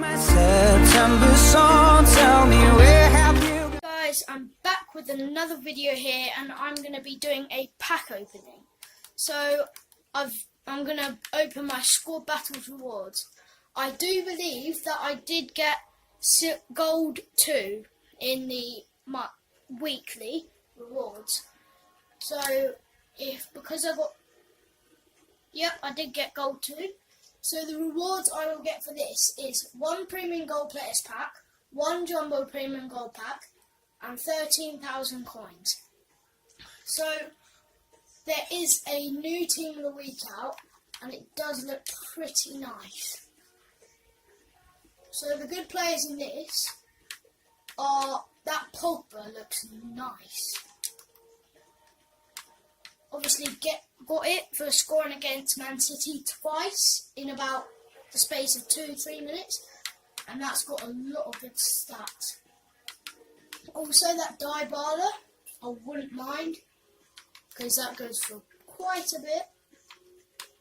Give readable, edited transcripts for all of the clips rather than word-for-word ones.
September song, tell me where have you been? Guys, I'm back with another video here, and I'm going to be doing a pack opening. So I'm going to open my squad battles rewards. I do believe that I did get gold 2 in my weekly rewards. So because I got, yep, I did get gold 2. So the rewards I will get for this is 1 premium gold players pack, 1 jumbo premium gold pack, and 13,000 coins. So there is a new team of the week out, and it does look pretty nice. So the good players in this are, that Pogba looks nice. Obviously got it for scoring against Man City twice in about the space of 2-3 minutes, and that's got a lot of good stats. Also that Dybala, I wouldn't mind, because that goes for quite a bit.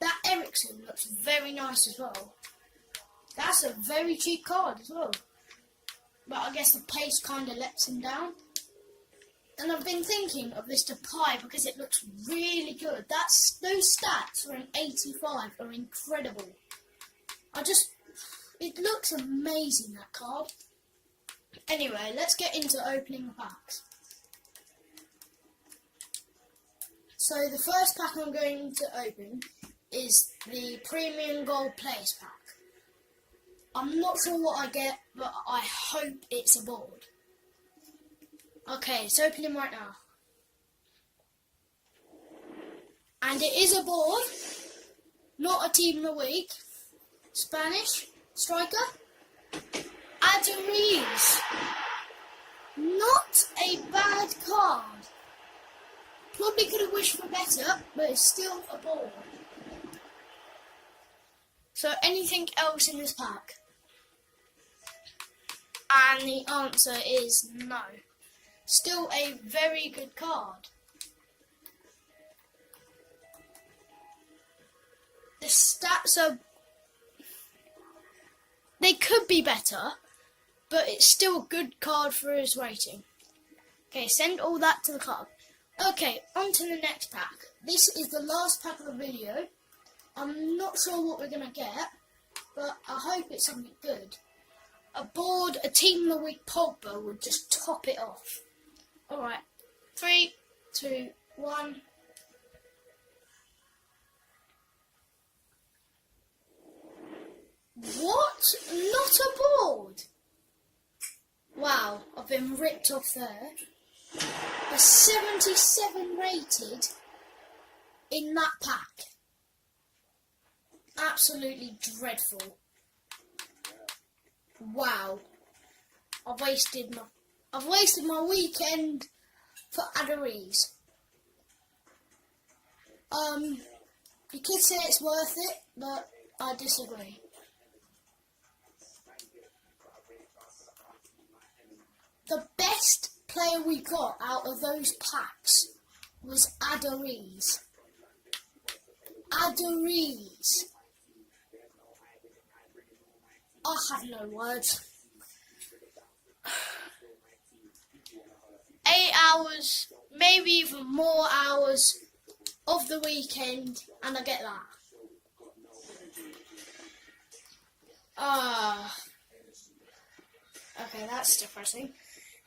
That Ericsson looks very nice as well. That's a very cheap card as well, but I guess the pace kind of lets him down. And I've been thinking of this Depay because it looks really good. Those stats for an 85 are incredible. It looks amazing, that card. Anyway, let's get into opening the packs. So the first pack I'm going to open is the Premium Gold Players pack. I'm not sure what I get, but I hope it's a board. Okay, it's opening right now. And it is a board, not a team of the week. Spanish striker, Aduriz. Not a bad card. Probably could have wished for better, but it's still a board. So anything else in this pack? And the answer is no. Still a very good card. The stats are, they could be better, but it's still a good card for his rating. Okay, send all that to the club. Okay, on to the next pack. This is the last pack of the video. I'm not sure what we're going to get, but I hope it's something good. A board, a team of the week Pogba would just top it off. Alright, 3, 2, 1. What? Not a board? Wow, I've been ripped off there. A 77 rated in that pack. Absolutely dreadful. Wow. I've wasted my weekend for Aduriz. You could say it's worth it, but I disagree. The best player we got out of those packs was Aduriz. Aduriz. I have no words. 8 hours, maybe even more hours of the weekend, and I get that. Okay, that's depressing.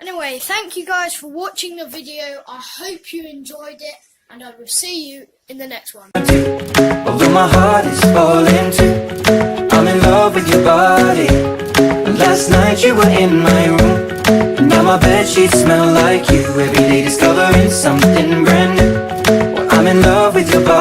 Anyway, thank you guys for watching the video. I hope you enjoyed it, and I will see you in the next one. Although my heart is falling too, I'm in love with your body. Last night you were in my room, and now my bedsheets smell like you. Every day discovering something brand new. Well, I'm in love with your body.